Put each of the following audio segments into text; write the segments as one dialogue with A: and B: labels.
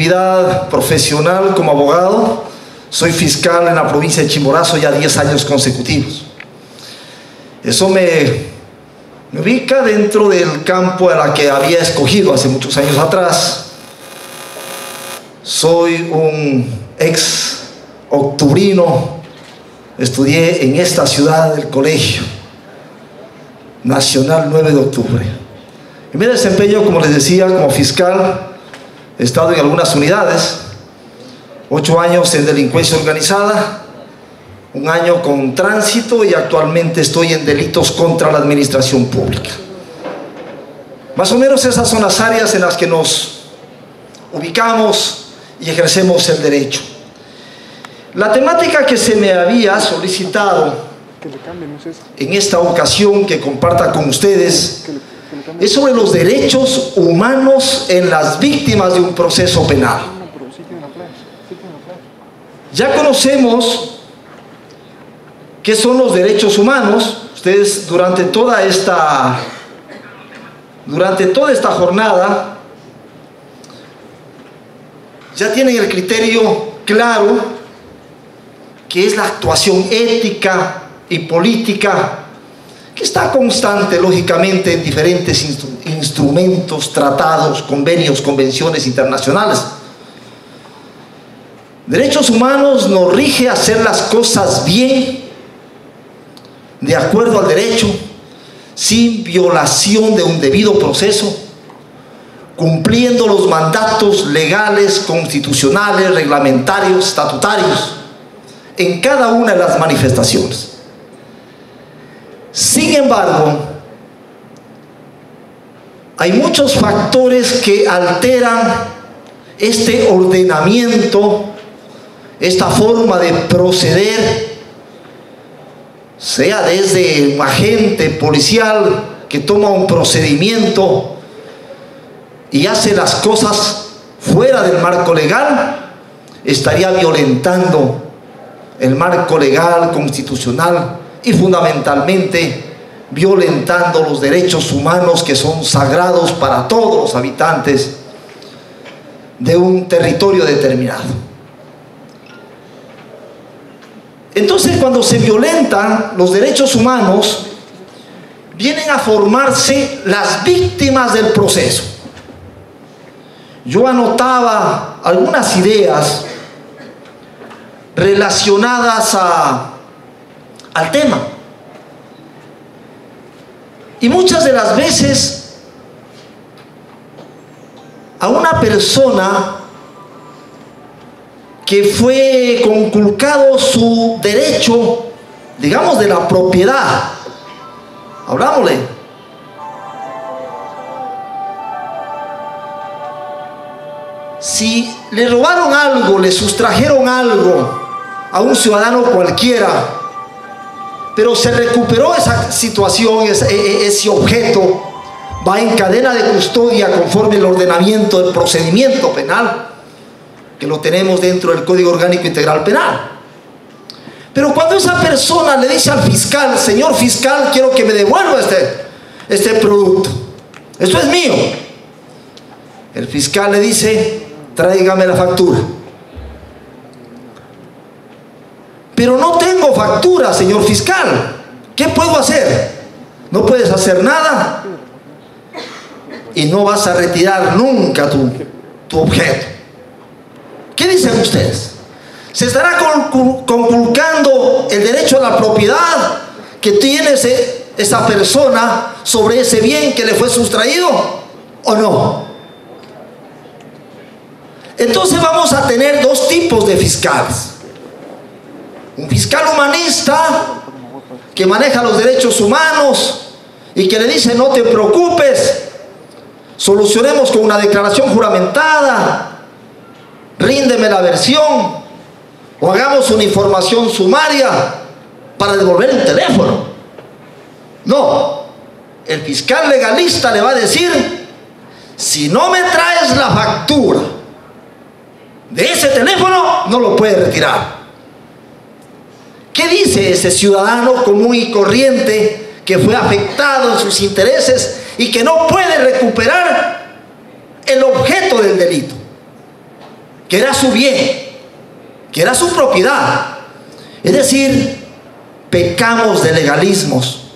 A: actividad profesional como abogado. Soy fiscal en la provincia de Chimborazo ya 10 años consecutivos. Eso me ubica dentro del campo a la que había escogido hace muchos años atrás. Soy un ex octubrino, estudié en esta ciudad del Colegio Nacional 9 de Octubre. Y me desempeño, como les decía, como fiscal. He estado en algunas unidades, 8 años en delincuencia organizada, 1 año con tránsito y actualmente estoy en delitos contra la administración pública. Más o menos esas son las áreas en las que nos ubicamos y ejercemos el derecho. La temática que se me había solicitado en esta ocasión que comparta con ustedes es sobre los derechos humanos en las víctimas de un proceso penal. Ya conocemos qué son los derechos humanos. Ustedes durante toda esta jornada ya tienen el criterio claro que es la actuación ética y política que está constante, lógicamente, en diferentes instrumentos, tratados, convenios, convenciones internacionales. Derechos humanos nos rige hacer las cosas bien, de acuerdo al derecho, sin violación de un debido proceso, cumpliendo los mandatos legales, constitucionales, reglamentarios, estatutarios, en cada una de las manifestaciones. Sin embargo, hay muchos factores que alteran este ordenamiento, esta forma de proceder, sea desde un agente policial que toma un procedimiento y hace las cosas fuera del marco legal, estaría violentando el marco legal, constitucional, y fundamentalmente violentando los derechos humanos que son sagrados para todos los habitantes de un territorio determinado. Entonces, cuando se violentan los derechos humanos, vienen a formarse las víctimas del proceso. Yo anotaba algunas ideas relacionadas al tema, y muchas de las veces a una persona que fue conculcado su derecho, digamos, de la propiedad, hablámosle, si le robaron algo, le sustrajeron algo a un ciudadano cualquiera, pero se recuperó esa situación, ese objeto, va en cadena de custodia conforme el ordenamiento del procedimiento penal, que lo tenemos dentro del Código Orgánico Integral Penal. Pero cuando esa persona le dice al fiscal: señor fiscal, quiero que me devuelva este producto, esto es mío, el fiscal le dice: tráigame la factura. Pero no tengo factura, señor fiscal, ¿qué puedo hacer? No puedes hacer nada y no vas a retirar nunca tu objeto. ¿Qué dicen ustedes? ¿Se estará conculcando el derecho a la propiedad que tiene esa persona sobre ese bien que le fue sustraído o no? Entonces vamos a tener dos tipos de fiscales. Un fiscal humanista que maneja los derechos humanos y que le dice: no te preocupes, solucionemos con una declaración juramentada, ríndeme la versión o hagamos una información sumaria para devolver el teléfono. No, el fiscal legalista le va a decir: si no me traes la factura de ese teléfono, no lo puedes retirar. ¿Qué dice ese ciudadano común y corriente que fue afectado en sus intereses y que no puede recuperar el objeto del delito? que era su bien, que era su propiedad. Es decir, pecamos de legalismos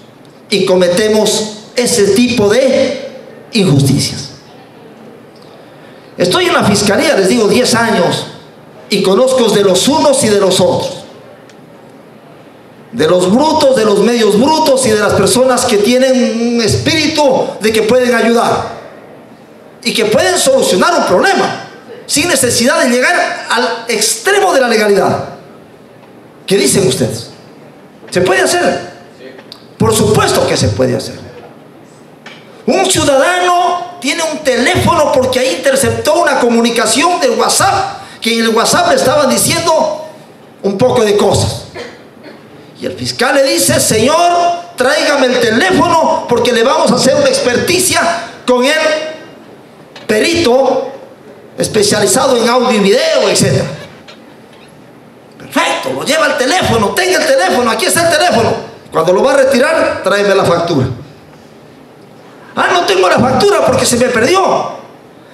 A: y cometemos ese tipo de injusticias. Estoy en la fiscalía, les digo, 10 años, y conozco de los unos y de los otros, de los brutos, de los medios brutos y de las personas que tienen un espíritu de que pueden ayudar y que pueden solucionar un problema sin necesidad de llegar al extremo de la legalidad. ¿Qué dicen ustedes? ¿Se puede hacer? Por supuesto que se puede hacer. Un ciudadano tiene un teléfono porque ahí interceptó una comunicación del WhatsApp, que en el WhatsApp le estaban diciendo un poco de cosas. Y el fiscal le dice: señor, tráigame el teléfono porque le vamos a hacer una experticia con el perito especializado en audio y video, etc. Perfecto, lo lleva el teléfono, tenga el teléfono, aquí está el teléfono. Cuando lo va a retirar, tráeme la factura. Ah, no tengo la factura porque se me perdió.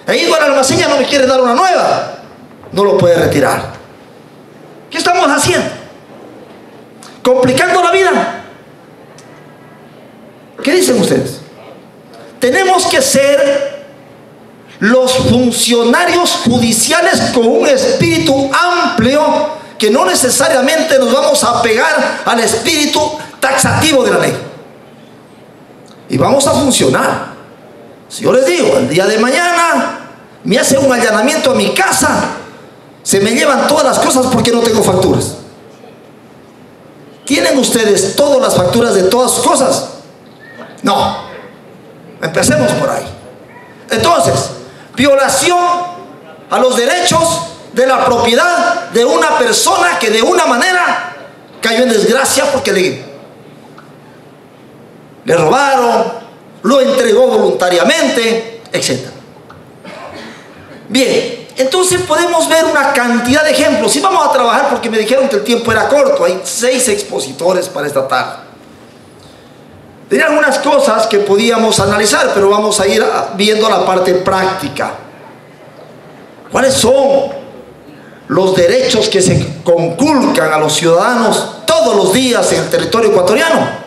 A: He ido al almacén y no me quiere dar una nueva. No lo puede retirar. ¿Qué estamos haciendo? Complicando la vida. ¿Qué dicen ustedes? Tenemos que ser los funcionarios judiciales con un espíritu amplio, que no necesariamente nos vamos a apegar al espíritu taxativo de la ley. Y vamos a funcionar. Si yo les digo, el día de mañana me hacen un allanamiento a mi casa, se me llevan todas las cosas porque no tengo facturas. ¿Tienen ustedes todas las facturas de todas sus cosas? No. Empecemos por ahí. Entonces, violación a los derechos de la propiedad de una persona que de una manera cayó en desgracia porque le robaron, lo entregó voluntariamente, etc. Bien, entonces podemos ver una cantidad de ejemplos y vamos a trabajar porque me dijeron que el tiempo era corto. Hay 6 expositores para esta tarde. Tenía algunas cosas que podíamos analizar, pero vamos a ir viendo la parte práctica. ¿Cuáles son los derechos que se conculcan a los ciudadanos todos los días en el territorio ecuatoriano?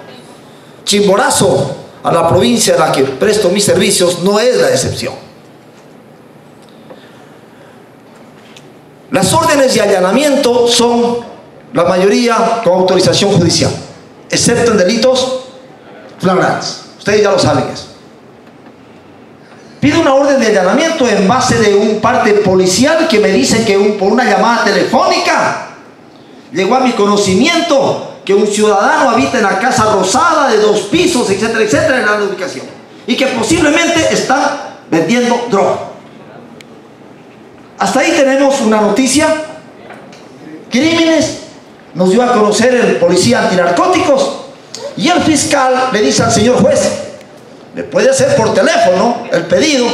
A: Chimborazo, a la provincia a la que presto mis servicios, no es la excepción. Las órdenes de allanamiento son la mayoría con autorización judicial, excepto en delitos flagrantes. Ustedes ya lo saben eso. Pido una orden de allanamiento en base de un parte policial que me dice que por una llamada telefónica llegó a mi conocimiento que un ciudadano habita en la Casa Rosada de 2 pisos, etcétera, etcétera, en la ubicación, y que posiblemente está vendiendo droga. Hasta ahí tenemos una noticia. Crímenes nos dio a conocer el policía antinarcóticos, y el fiscal le dice al señor juez: le puede hacer por teléfono el pedido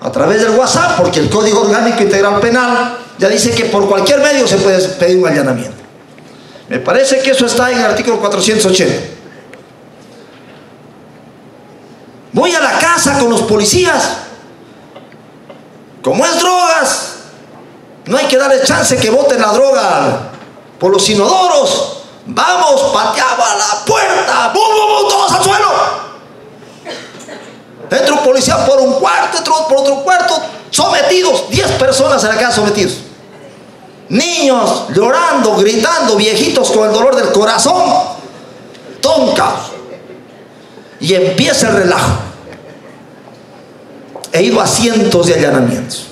A: a través del WhatsApp, porque el Código Orgánico Integral Penal ya dice que por cualquier medio se puede pedir un allanamiento. Me parece que eso está en el artículo 480. Voy a la casa con los policías. Como es drogas, no hay que darle chance que boten la droga por los inodoros. Vamos, pateaba la puerta, ¡bum, bum, bum!, todos al suelo. Entra un policía por un cuarto, entra por otro cuarto, sometidos, 10 personas en la casa sometidos. Niños llorando, gritando, viejitos con el dolor del corazón. Todo un caos. Y empieza el relajo. He ido a cientos de allanamientos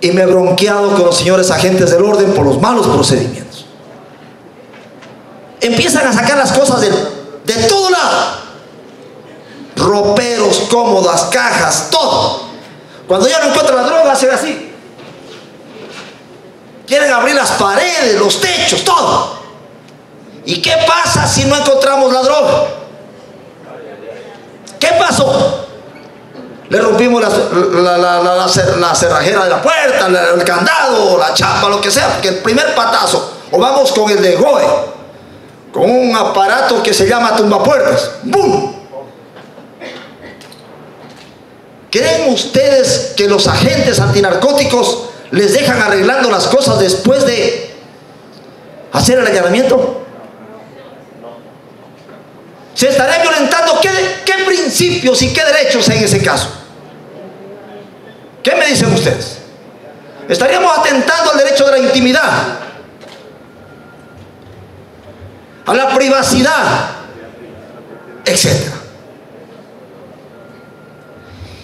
A: y me he bronqueado con los señores agentes del orden por los malos procedimientos. Empiezan a sacar las cosas de todo lado. Roperos, cómodas, cajas, todo. Cuando ya no encuentran la droga, hacen así. Quieren abrir las paredes, los techos, todo. ¿Y qué pasa si no encontramos la droga? ¿Qué pasó? Le rompimos la cerrajera de la puerta, el candado, la chapa, lo que sea, porque el primer patazo, o vamos con el de GOE, con un aparato que se llama tumbapuertas, ¡bum! ¿Creen ustedes que los agentes antinarcóticos les dejan arreglando las cosas después de hacer el allanamiento? Se estaría violentando ¿qué principios y qué derechos en ese caso? ¿Qué me dicen ustedes? Estaríamos atentando al derecho de la intimidad, a la privacidad, etc.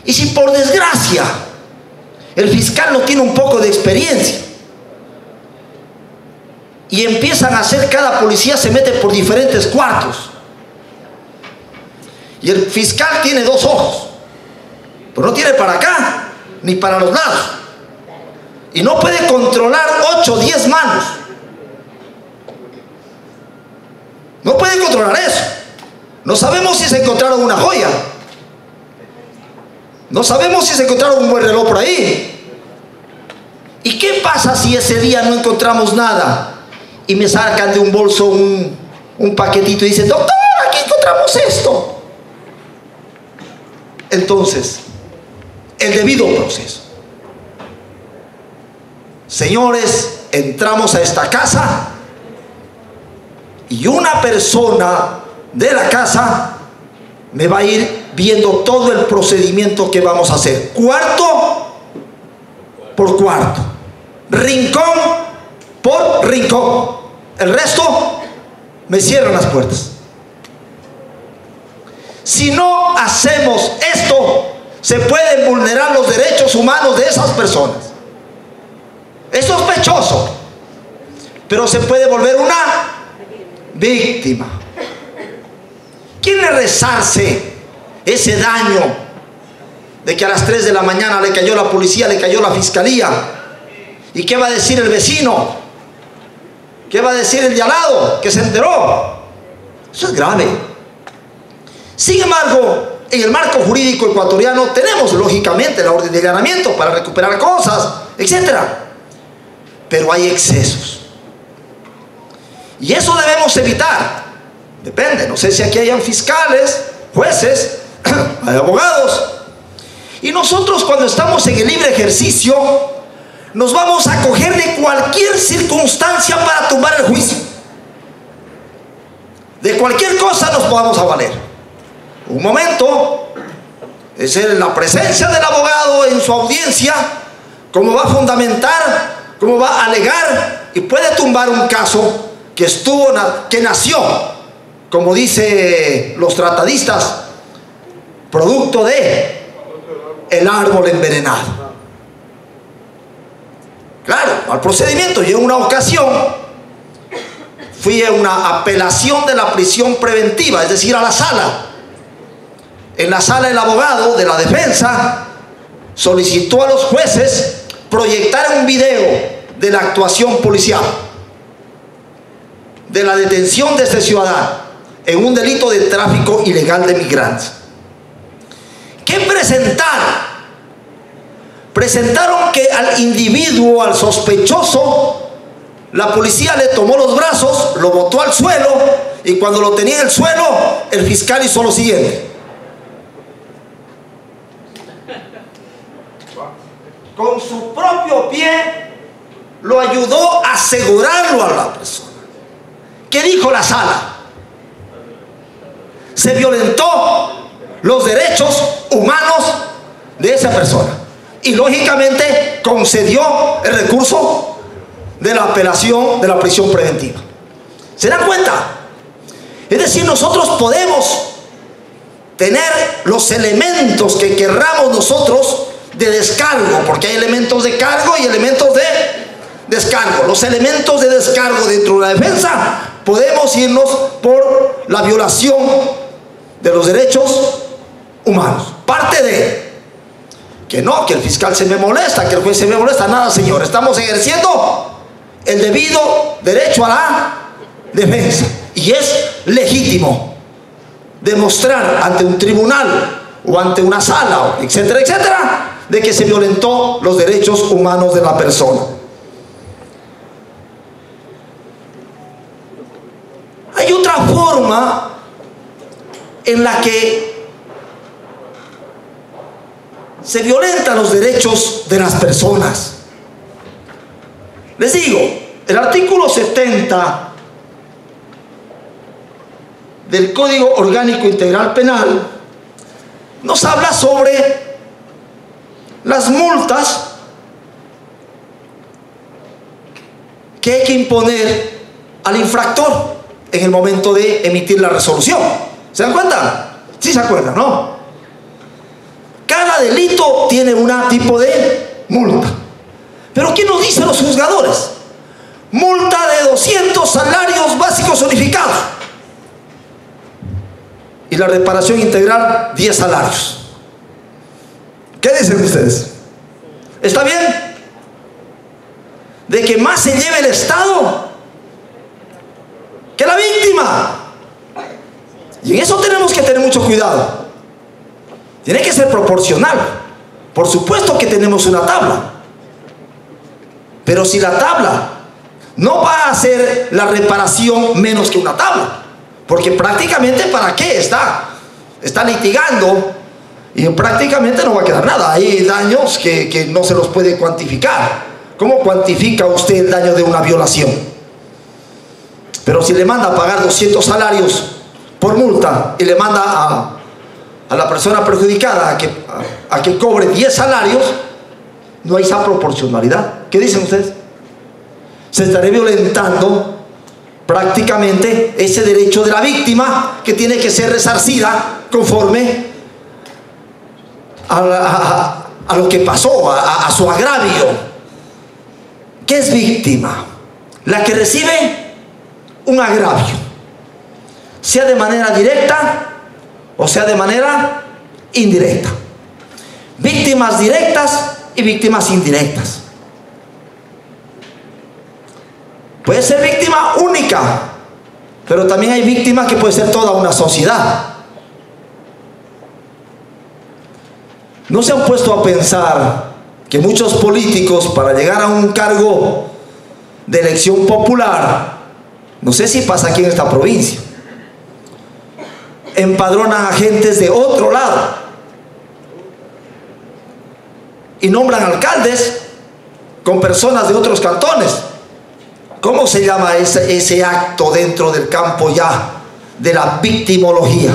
A: Y si por desgracia el fiscal no tiene un poco de experiencia y empiezan a hacer, cada policía se mete por diferentes cuartos y el fiscal tiene dos ojos, pero no tiene para acá ni para los lados, y no puede controlar 8 o 10 manos, no puede controlar eso. No sabemos si se encontraron una joya, no sabemos si se encontraron un buen reloj por ahí. ¿Y qué pasa si ese día no encontramos nada y me sacan de un bolso un paquetito y dicen: doctor, aquí encontramos esto? Entonces, el debido proceso. Señores, entramos a esta casa y una persona de la casa me va a ir viendo todo el procedimiento que vamos a hacer, cuarto por cuarto, rincón por rincón. El resto me cierran las puertas. Si no hacemos esto, se pueden vulnerar los derechos humanos de esas personas. Es sospechoso, pero se puede volver una víctima. ¿Quién le resarce ese daño de que a las 3 de la mañana le cayó la policía, le cayó la fiscalía? ¿Y qué va a decir el vecino? ¿Qué va a decir el de al lado que se enteró? Eso es grave. Sin embargo, en el marco jurídico ecuatoriano tenemos lógicamente la orden de allanamiento para recuperar cosas, etc. Pero hay excesos. Y eso debemos evitar. Depende, no sé si aquí hayan fiscales, jueces, hay abogados. Y nosotros, cuando estamos en el libre ejercicio, nos vamos a coger de cualquier circunstancia para tumbar el juicio. De cualquier cosa nos podamos avaler. Un momento es la presencia del abogado en su audiencia, cómo va a fundamentar, cómo va a alegar, y puede tumbar un caso que nació, como dice los tratadistas, producto de el árbol envenenado. Claro, al procedimiento. Yo en una ocasión fui a una apelación de la prisión preventiva, es decir, a la sala. En la sala, el abogado de la defensa solicitó a los jueces proyectar un video de la actuación policial, de la detención de este ciudadano en un delito de tráfico ilegal de migrantes. ¿Qué presentaron? Presentaron que al individuo, al sospechoso, la policía le tomó los brazos, lo botó al suelo, y cuando lo tenía en el suelo, el fiscal hizo lo siguiente: con su propio pie lo ayudó a asegurarlo a la persona. ¿Qué dijo la sala? Se violentó los derechos humanos de esa persona y lógicamente concedió el recurso de la apelación de la prisión preventiva. ¿Se dan cuenta? Es decir, nosotros podemos tener los elementos que querramos nosotros de descargo, porque hay elementos de cargo y elementos de descargo. Los elementos de descargo dentro de la defensa, podemos irnos por la violación de los derechos humanos. Parte de que no, que el fiscal se me molesta, que el juez se me molesta. Nada, señor, estamos ejerciendo el debido derecho a la defensa, y es legítimo demostrar ante un tribunal o ante una sala, etcétera, etcétera, de que se violentó los derechos humanos de la persona. Hay otra forma en la que se violentan los derechos de las personas. Les digo, el artículo 70 del Código Orgánico Integral Penal nos habla sobre las multas que hay que imponer al infractor en el momento de emitir la resolución. ¿Se dan cuenta? Sí se acuerdan, ¿no? Cada delito tiene un tipo de multa. Pero ¿qué nos dicen los juzgadores? Multa de 200 salarios básicos unificados. Y la reparación integral, 10 salarios. ¿Qué dicen ustedes? ¿Está bien? De que más se lleve el Estado que la víctima. Y en eso tenemos que tener mucho cuidado. Tiene que ser proporcional. Por supuesto que tenemos una tabla. Pero si la tabla no va a hacer la reparación menos que una tabla. Porque prácticamente, ¿para qué está? Está litigando y prácticamente no va a quedar nada. Hay daños que no se los puede cuantificar. ¿Cómo cuantifica usted el daño de una violación? Pero si le manda a pagar 200 salarios por multa y le manda a la persona perjudicada a que cobre 10 salarios, no hay esa proporcionalidad. ¿Qué dicen ustedes? Se estaría violentando prácticamente ese derecho de la víctima, que tiene que ser resarcida conforme a lo que pasó, a su agravio. ¿Qué es víctima? La que recibe un agravio, sea de manera directa o sea de manera indirecta. Víctimas directas y víctimas indirectas. Puede ser víctima única, pero también hay víctimas que puede ser toda una sociedad. ¿No se han puesto a pensar que muchos políticos, para llegar a un cargo de elección popular, no sé si pasa aquí en esta provincia, empadronan a gentes de otro lado y nombran alcaldes con personas de otros cantones? ¿Cómo se llama ese acto dentro del campo ya de la victimología?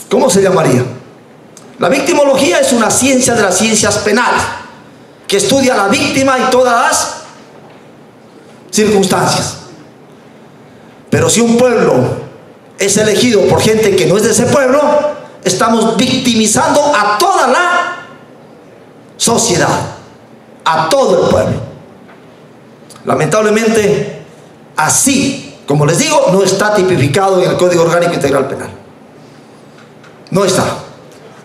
A: ¿Cómo se llamaría? La victimología es una ciencia de las ciencias penales que estudia a la víctima y todas las circunstancias. Pero si un pueblo es elegido por gente que no es de ese pueblo, estamos victimizando a toda la sociedad, a todo el pueblo. Lamentablemente, así, como les digo, no está tipificado en el Código Orgánico Integral Penal. No está.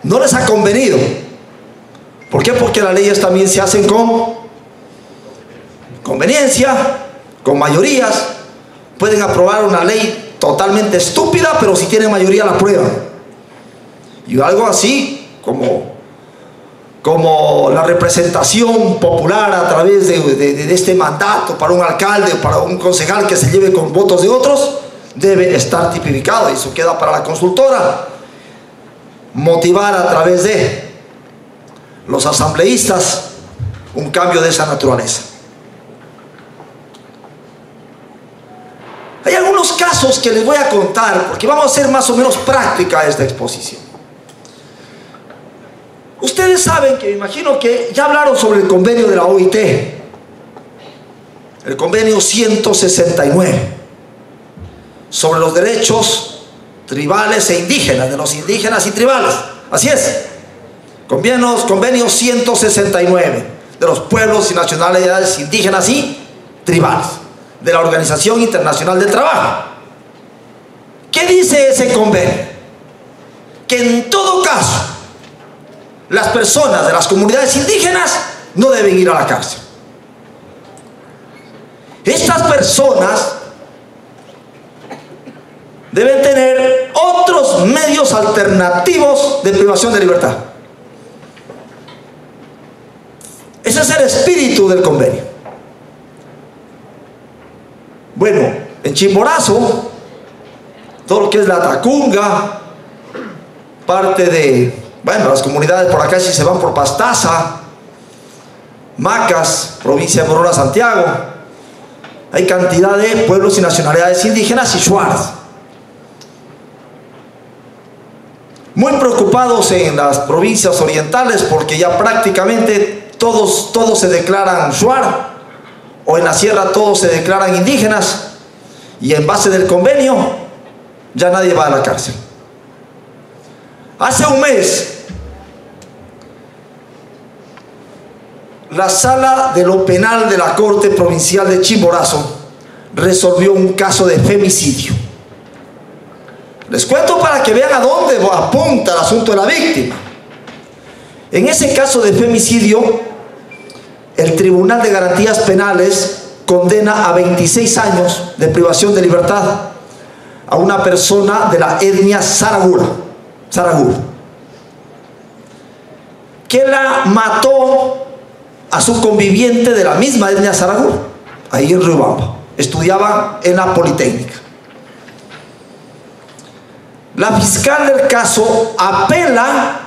A: No les ha convenido. ¿Por qué? Porque las leyes también se hacen con conveniencia, con mayorías. Pueden aprobar una ley totalmente estúpida, pero si tienen mayoría la aprueban. Y algo así como la representación popular a través de este mandato para un alcalde o para un concejal que se lleve con votos de otros, debe estar tipificado. Y eso queda para la consultora. Motivar a través de los asambleístas un cambio de esa naturaleza. Hay algunos casos que les voy a contar porque vamos a hacer más o menos práctica esta exposición. Ustedes saben que, me imagino que ya hablaron sobre el convenio de la OIT, el convenio 169, sobre los derechos tribales e indígenas, de los indígenas y tribales. Así es. Convenio 169 de los pueblos y nacionalidades indígenas y tribales de la Organización Internacional del Trabajo. ¿Qué dice ese convenio? Que en todo caso las personas de las comunidades indígenas no deben ir a la cárcel. Estas personas deben tener otros medios alternativos de privación de libertad. Ese es el espíritu del convenio. Bueno, en Chimborazo, todo lo que es la Tacunga, parte de Bueno, las comunidades por acá, si se van por Pastaza, Macas, provincia de Morona, Santiago, hay cantidad de pueblos y nacionalidades indígenas y shuars. Muy preocupados en las provincias orientales porque ya prácticamente todos se declaran shuar, o en la sierra todos se declaran indígenas, y en base del convenio ya nadie va a la cárcel. Hace un mes, la sala de lo penal de la Corte Provincial de Chimborazo resolvió un caso de femicidio. Les cuento para que vean a dónde apunta el asunto de la víctima. En ese caso de femicidio, el Tribunal de Garantías Penales condena a 26 años de privación de libertad a una persona de la etnia Saragura, que la mató a su conviviente de la misma etnia Saragura, ahí en Riobamba. Estudiaba en la Politécnica. La fiscal del caso apela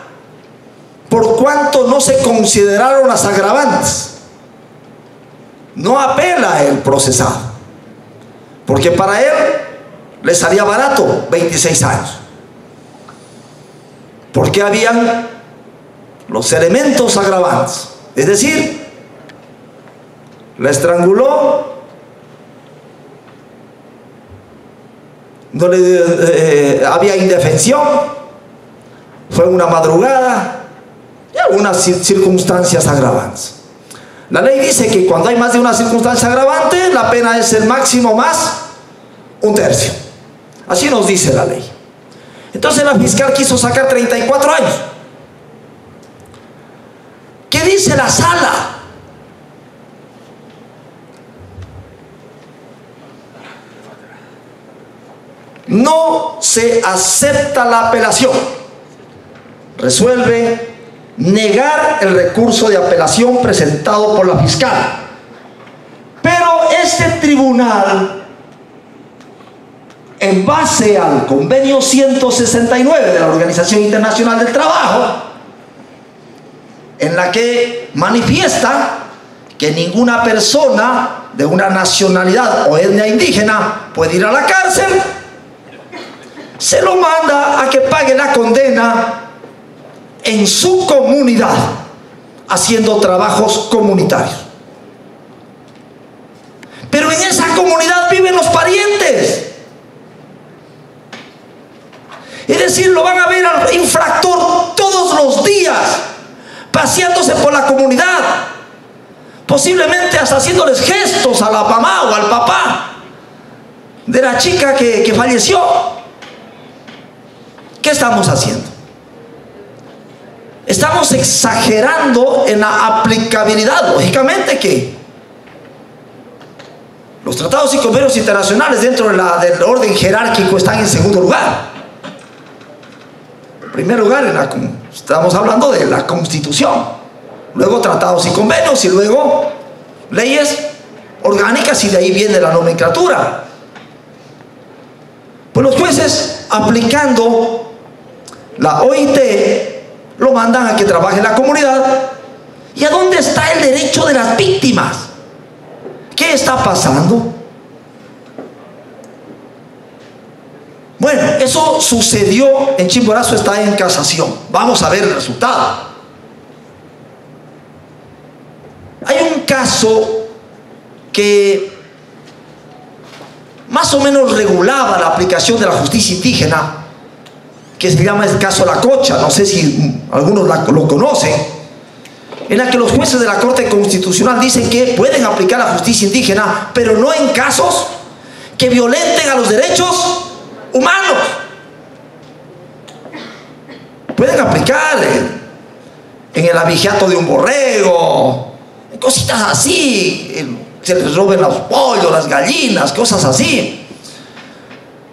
A: por cuanto no se consideraron las agravantes. No apela el procesado, porque para él le salía barato 26 años, porque habían los elementos agravantes, es decir, la estranguló, no había indefensión, fue una madrugada y algunas circunstancias agravantes. La ley dice que cuando hay más de una circunstancia agravante, la pena es el máximo más un tercio. Así nos dice la ley. Entonces la fiscal quiso sacar 34 años. ¿Qué dice la sala? No se acepta la apelación. Resuelve negar el recurso de apelación presentado por la fiscal. Pero este tribunal, en base al convenio 169 de la Organización Internacional del Trabajo, en la que manifiesta que ninguna persona de una nacionalidad o etnia indígena puede ir a la cárcel, se lo manda a que pague la condena en su comunidad, haciendo trabajos comunitarios. Pero en esa comunidad viven los parientes. Es decir, lo van a ver al infractor todos los días, paseándose por la comunidad, posiblemente hasta haciéndoles gestos a la mamá o al papá de la chica que falleció. ¿Qué estamos haciendo? Estamos exagerando en la aplicabilidad. Lógicamente que los tratados y convenios internacionales dentro del orden jerárquico están en segundo lugar. En primer lugar, estamos hablando de la Constitución, luego tratados y convenios y luego leyes orgánicas, y de ahí viene la nomenclatura. Pues los jueces, aplicando la OIT, lo mandan a que trabaje en la comunidad. ¿Y a dónde está el derecho de las víctimas? ¿Qué está pasando? Bueno, eso sucedió en Chimborazo, está en casación. Vamos a ver el resultado. Hay un caso que más o menos regulaba la aplicación de la justicia indígena, que se llama el caso La Cocha. No sé si algunos lo conocen, en la que los jueces de la Corte Constitucional dicen que pueden aplicar la justicia indígena, pero no en casos que violenten a los derechos humanos. Pueden aplicar en el abigeato de un borrego, cositas así, se les roben los pollos, las gallinas, cosas así.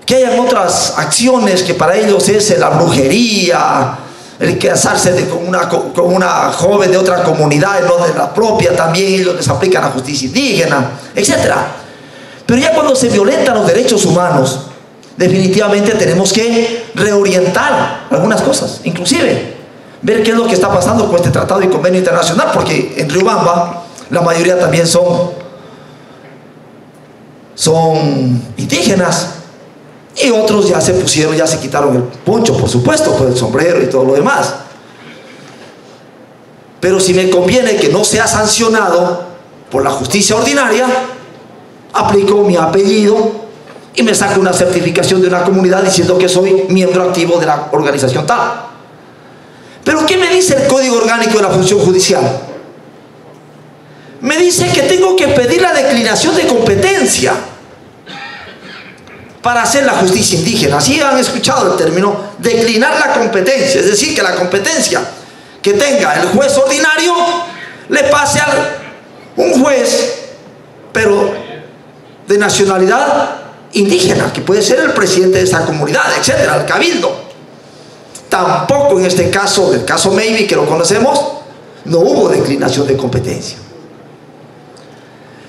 A: Que hayan otras acciones que para ellos es la brujería, el casarse con una joven de otra comunidad y no de la propia, también ellos les aplican la justicia indígena, etc. Pero ya cuando se violentan los derechos humanos, definitivamente tenemos que reorientar algunas cosas. Inclusive ver qué es lo que está pasando con este tratado y convenio internacional, porque en Riobamba la mayoría también son indígenas, y otros ya se pusieron, ya se quitaron el poncho, por supuesto, pues el sombrero y todo lo demás. Pero si me conviene que no sea sancionado por la justicia ordinaria, aplico mi apellido y me saco una certificación de una comunidad diciendo que soy miembro activo de la organización tal. Pero ¿qué me dice el Código Orgánico de la Función Judicial? Me dice que tengo que pedir la declinación de competencia para hacer la justicia indígena. Así han escuchado el término, declinar la competencia, es decir, que la competencia que tenga el juez ordinario le pase a un juez, pero de nacionalidad indígena, que puede ser el presidente de esa comunidad, etcétera, el cabildo. Tampoco en este caso, el caso Maybe, que lo conocemos, no hubo declinación de competencia.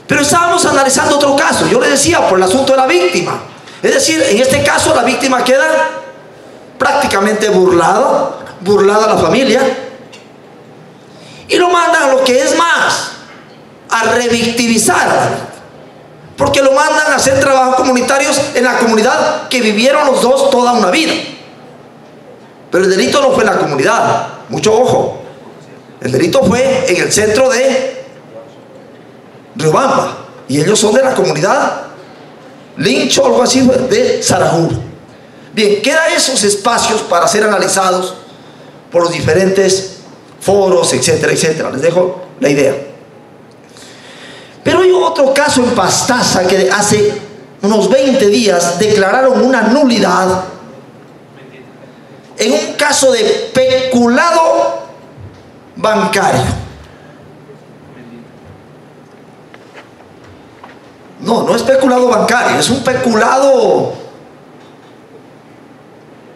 A: Pero estábamos analizando otro caso, yo le decía, por el asunto de la víctima. Es decir, en este caso la víctima queda prácticamente burlada la familia, y lo mandan a lo que es más, a revictimizar, porque lo mandan a hacer trabajos comunitarios en la comunidad que vivieron los dos toda una vida. Pero el delito no fue en la comunidad, mucho ojo, el delito fue en el centro de Riobamba, y ellos son de la comunidad Lincho o algo así de Sarajur. Bien, quedan esos espacios para ser analizados por los diferentes foros, etcétera, etcétera. Les dejo la idea. Pero hay otro caso en Pastaza que hace unos 20 días declararon una nulidad en un caso de peculado bancario. No es peculado bancario, es un peculado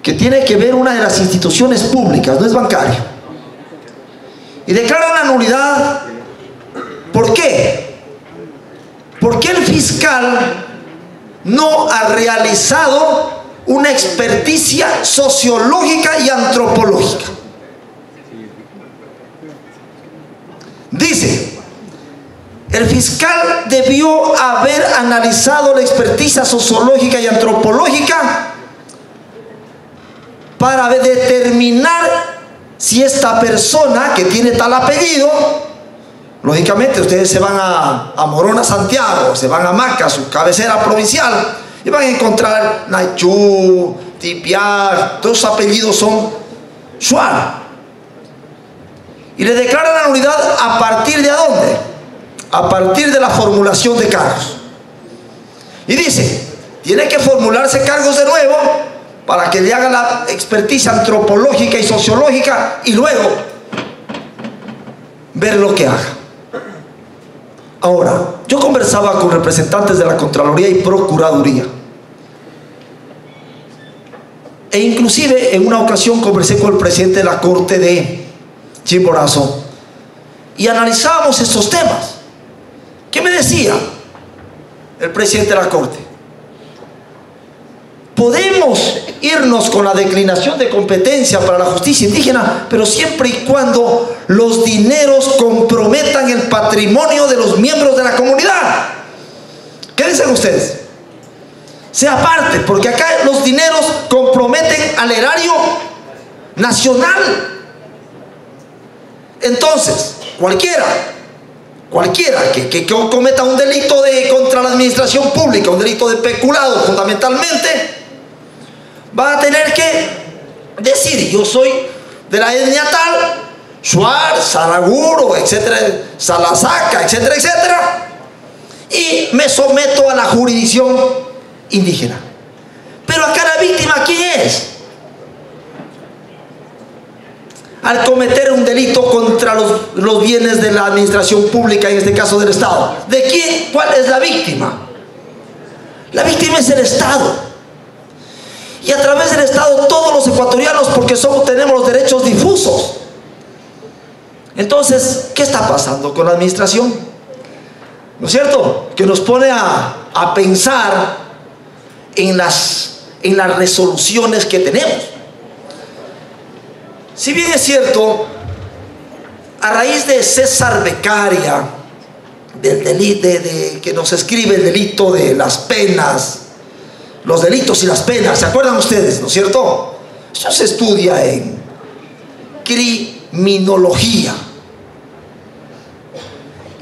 A: que tiene que ver una de las instituciones públicas, no es bancario. Y declaran la nulidad. ¿Por qué? Porque el fiscal no ha realizado una experticia sociológica y antropológica. Dice, el fiscal debió haber analizado la experticia sociológica y antropológica para determinar si esta persona que tiene tal apellido, lógicamente ustedes se van a Morona, Santiago, se van a Maca, su cabecera provincial, y van a encontrar Nayú, Tipiar, todos los apellidos son Shuar. Y le declaran la nulidad a partir de ¿dónde? A partir de la formulación de cargos. Y dice, tiene que formularse cargos de nuevo para que le haga la experticia antropológica y sociológica y luego ver lo que haga. Ahora, yo conversaba con representantes de la Contraloría y Procuraduría, e inclusive en una ocasión conversé con el presidente de la Corte de Chimborazo y analizábamos estos temas. ¿Qué me decía el presidente de la Corte? Podemos irnos con la declinación de competencia para la justicia indígena, pero siempre y cuando los dineros comprometan el patrimonio de los miembros de la comunidad. ¿Qué dicen ustedes? Sea parte, porque acá los dineros comprometen al erario nacional. Entonces, cualquiera que cometa un delito contra la administración pública, un delito de peculado fundamentalmente, va a tener que decir, yo soy de la etnia tal, Shuar, Saraguro, etcétera, Salasaca, etcétera, etcétera, y me someto a la jurisdicción indígena. Pero acá la víctima, ¿quién es? Al cometer un delito contra los bienes de la administración pública, en este caso del Estado, ¿de quién? ¿Cuál es la víctima? La víctima es el Estado. Y a través del Estado todos los ecuatorianos, porque tenemos los derechos difusos. Entonces, ¿qué está pasando con la administración? ¿No es cierto? Que nos pone a pensar en las resoluciones que tenemos. Si bien es cierto, a raíz de César Beccaria, del delito que nos escribe el delito de las penas, los delitos y las penas, ¿se acuerdan ustedes, no es cierto? Eso se estudia en criminología.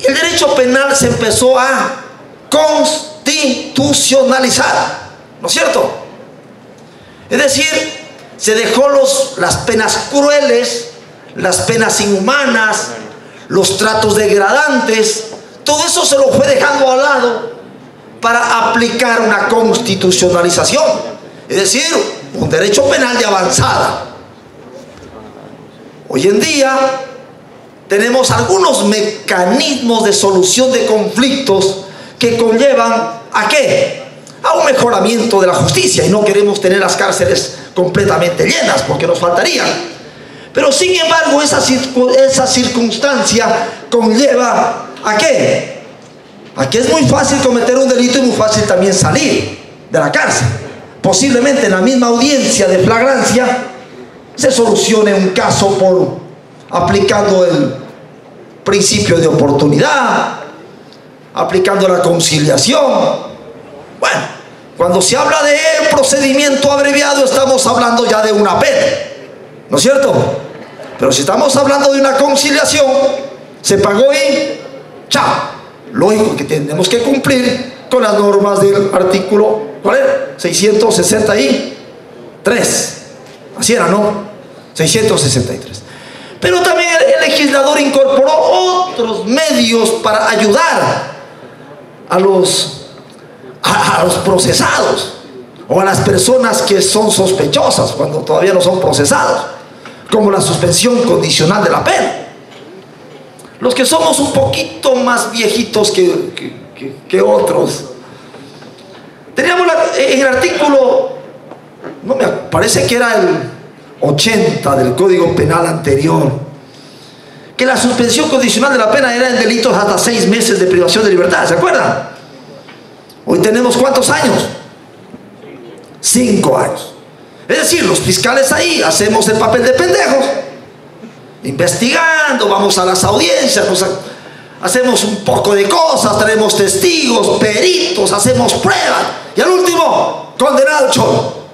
A: El derecho penal se empezó a constitucionalizar, ¿no es cierto? Es decir, se dejó las penas crueles, las penas inhumanas, los tratos degradantes, todo eso se lo fue dejando al lado para aplicar una constitucionalización, es decir, un derecho penal de avanzada. Hoy en día tenemos algunos mecanismos de solución de conflictos que conllevan ¿a qué? A un mejoramiento de la justicia, y no queremos tener las cárceles completamente llenas porque nos faltarían. Pero sin embargo esa circunstancia conlleva ¿a qué? A que es muy fácil cometer un delito y muy fácil también salir de la cárcel. Posiblemente en la misma audiencia de flagrancia se solucione un caso por aplicando el principio de oportunidad, aplicando la conciliación. Bueno, cuando se habla de procedimiento abreviado estamos hablando ya de una pena, ¿no es cierto? Pero si estamos hablando de una conciliación, se pagó y chao. Lógico que tenemos que cumplir con las normas del artículo, ¿cuál era? 663. Así era, ¿no? 663. Pero también el legislador incorporó otros medios para ayudar a los procesados o a las personas que son sospechosas cuando todavía no son procesados, como la suspensión condicional de la pena. Los que somos un poquito más viejitos que otros, teníamos en el artículo, no me parece que era el 80 del Código Penal anterior, que la suspensión condicional de la pena era en delitos hasta 6 meses de privación de libertad, ¿se acuerdan? Hoy tenemos ¿cuántos años? 5 años. Es decir, los fiscales ahí hacemos el papel de pendejos, investigando, vamos a las audiencias, hacemos un poco de cosas, traemos testigos, peritos, hacemos pruebas y al último, condenado cholo.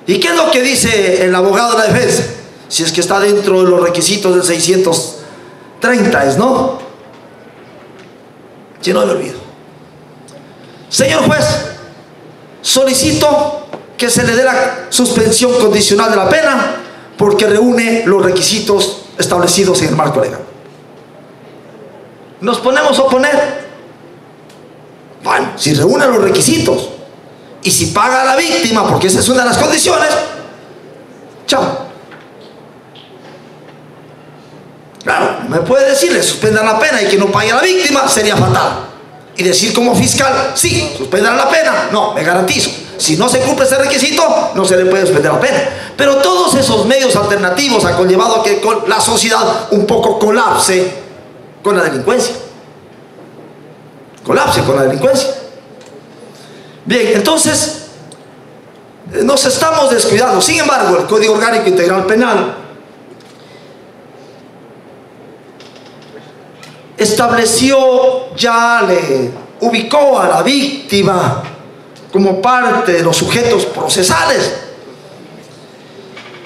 A: ¿Y qué es lo que dice el abogado de la defensa? Si es que está dentro de los requisitos del 630, ¿no? Si no me olvido. Señor juez, solicito que se le dé la suspensión condicional de la pena porque reúne los requisitos establecidos en el marco legal. Nos ponemos a oponer. Bueno, si reúne los requisitos y si paga a la víctima, porque esa es una de las condiciones, chao. Claro, no me puede decir, le suspendan la pena y que no pague a la víctima, sería fatal. Y decir como fiscal, sí, suspendan la pena, no, me garantizo. Si no se cumple ese requisito, no se le puede suspender la pena. Pero todos esos medios alternativos han conllevado a que la sociedad un poco colapse con la delincuencia. Colapse con la delincuencia. Bien, entonces nos estamos descuidando. Sin embargo, el Código Orgánico Integral Penal estableció, ya le ubicó a la víctima como parte de los sujetos procesales.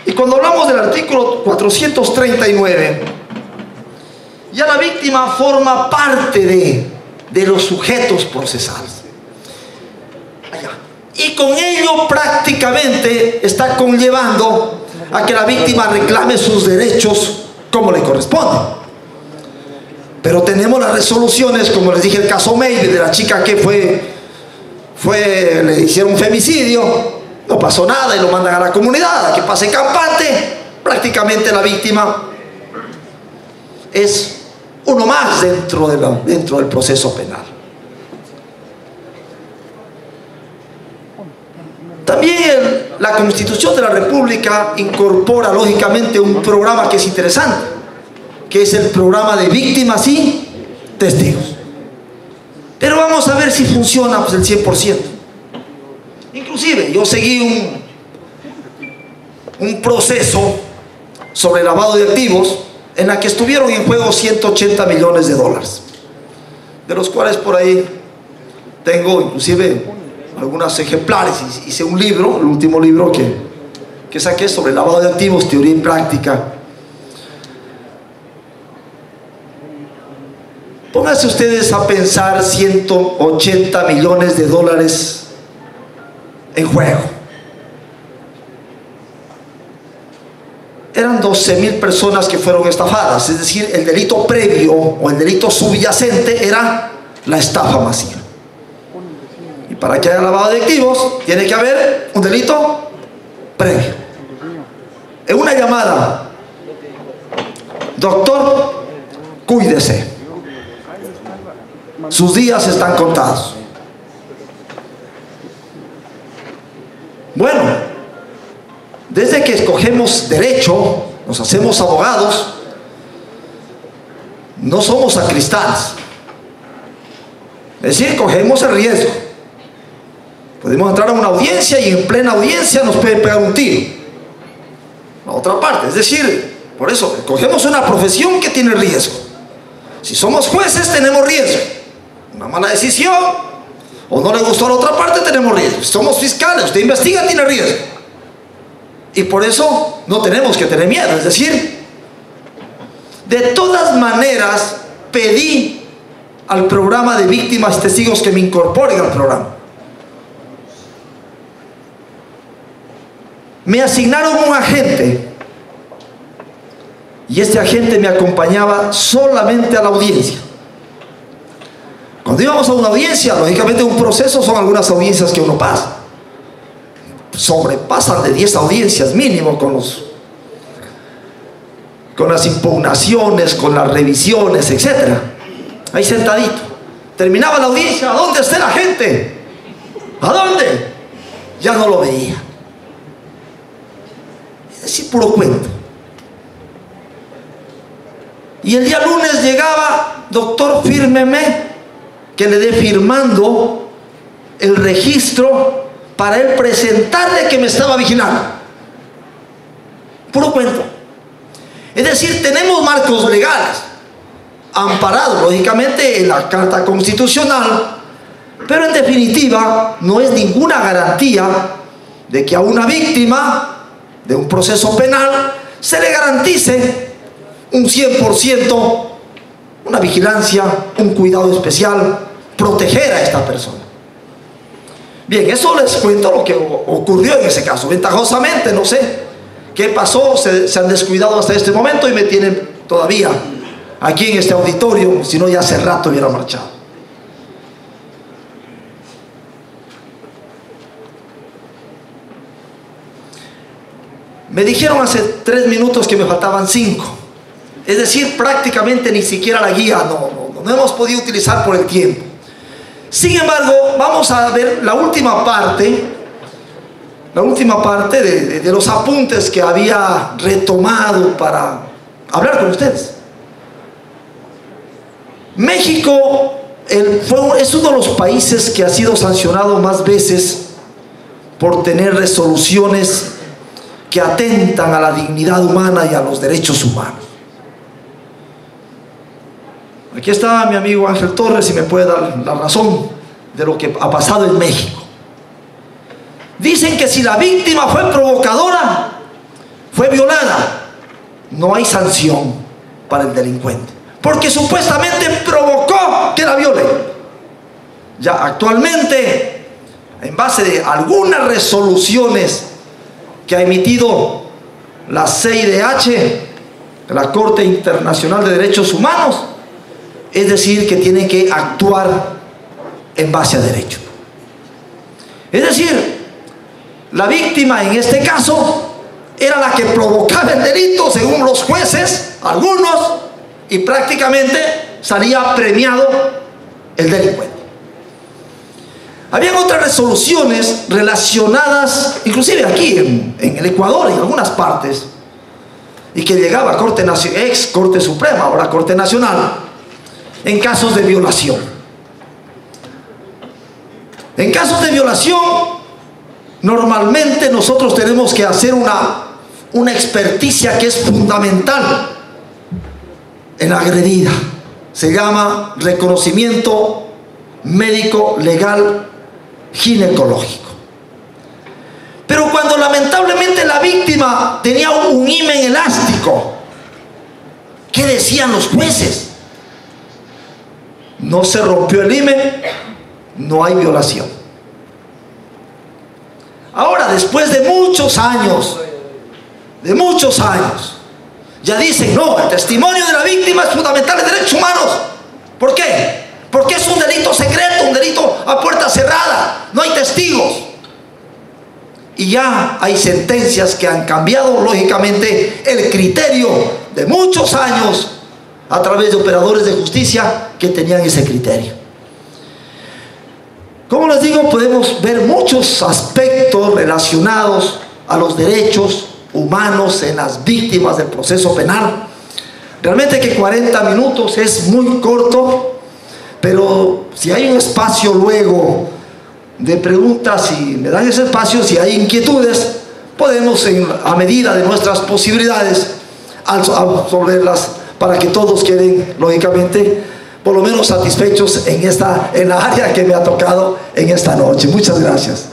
A: Y cuando hablamos del artículo 439, ya la víctima forma parte de los sujetos procesales. Allá. Y con ello prácticamente está conllevando a que la víctima reclame sus derechos como le corresponde. Pero tenemos las resoluciones, como les dije, el caso Maybe, de la chica que le hicieron un femicidio, no pasó nada y lo mandan a la comunidad a que pase campante. Prácticamente la víctima es uno más dentro del proceso penal. También la Constitución de la República incorpora lógicamente un programa que es interesante, que es el programa de víctimas y testigos. Pero vamos a ver si funciona pues el 100%. Inclusive yo seguí un proceso sobre lavado de activos, en la que estuvieron en juego 180 millones de dólares, de los cuales por ahí tengo inclusive algunos ejemplares. Hice un libro, el último libro que saqué sobre lavado de activos, teoría y práctica. Pónganse ustedes a pensar 180 millones de dólares en juego. Eran 12,000 personas que fueron estafadas, es decir, el delito previo o el delito subyacente era la estafa masiva. Y para que haya lavado de activos, tiene que haber un delito previo. En una llamada: doctor, cuídese, sus días están contados. Bueno, desde que escogemos derecho, nos hacemos abogados, no somos sacristanes. Es decir, cogemos el riesgo. Podemos entrar a una audiencia y en plena audiencia nos puede pegar un tiro. La otra parte, es decir, por eso cogemos una profesión que tiene riesgo. Si somos jueces, tenemos riesgo. Una mala decisión o no le gustó a la otra parte, tenemos riesgo. Si somos fiscales, usted investiga, tiene riesgo. Y por eso no tenemos que tener miedo. Es decir, de todas maneras pedí al programa de víctimas y testigos que me incorporen al programa. Me asignaron un agente y este agente me acompañaba solamente a la audiencia. Cuando íbamos a una audiencia, lógicamente un proceso son algunas audiencias que uno pasa. Sobrepasan de 10 audiencias mínimo con las impugnaciones, con las revisiones, etc. Ahí sentadito. Terminaba la audiencia. ¿A dónde está la gente? ¿A dónde? Ya no lo veía. Es decir, puro cuento. Y el día lunes llegaba: doctor, fírmeme, que le dé firmando el registro para él presentarle que me estaba vigilando. Puro cuento. Es decir, tenemos marcos legales, amparados lógicamente en la Carta Constitucional, pero en definitiva no es ninguna garantía de que a una víctima de un proceso penal se le garantice un 100%, una vigilancia, un cuidado especial, proteger a esta persona. Bien, eso les cuento lo que ocurrió en ese caso. Ventajosamente, no sé qué pasó, se han descuidado hasta este momento y me tienen todavía aquí en este auditorio, si no ya hace rato hubiera marchado. Me dijeron hace 3 minutos que me faltaban 5. Es decir, prácticamente ni siquiera la guía no hemos podido utilizar por el tiempo. Sin embargo, vamos a ver la última parte de los apuntes que había retomado para hablar con ustedes. México es uno de los países que ha sido sancionado más veces por tener resoluciones que atentan a la dignidad humana y a los derechos humanos. Aquí está mi amigo Ángel Torres y me puede dar la razón de lo que ha pasado en México. Dicen que si la víctima fue provocadora, fue violada, no hay sanción para el delincuente, porque supuestamente provocó que la violen. Ya actualmente, en base de algunas resoluciones que ha emitido la CIDH, la Corte Internacional de Derechos Humanos, es decir, que tiene que actuar en base a derecho. Es decir, la víctima en este caso era la que provocaba el delito según los jueces, algunos, y prácticamente salía premiado el delincuente. Habían otras resoluciones relacionadas, inclusive aquí en el Ecuador, en algunas partes, y que llegaba a ex Corte Suprema, ahora Corte Nacional, en casos de violación. En casos de violación, normalmente nosotros tenemos que hacer una experticia que es fundamental en la agredida. Se llama reconocimiento médico legal ginecológico. Pero cuando lamentablemente la víctima tenía un himen elástico, ¿qué decían los jueces? No se rompió el himen, no hay violación. Ahora, después de muchos años, ya dicen, no, el testimonio de la víctima es fundamental en derechos humanos. ¿Por qué? Porque es un delito secreto, un delito a puerta cerrada, no hay testigos. Y ya hay sentencias que han cambiado, lógicamente, el criterio de muchos años a través de operadores de justicia que tenían ese criterio. Como les digo, podemos ver muchos aspectos relacionados a los derechos humanos en las víctimas del proceso penal. Realmente que 40 minutos es muy corto, pero si hay un espacio luego de preguntas, y me dan ese espacio, si hay inquietudes, podemos a medida de nuestras posibilidades absolverlas para que todos queden lógicamente por lo menos satisfechos en la área que me ha tocado en esta noche. Muchas gracias.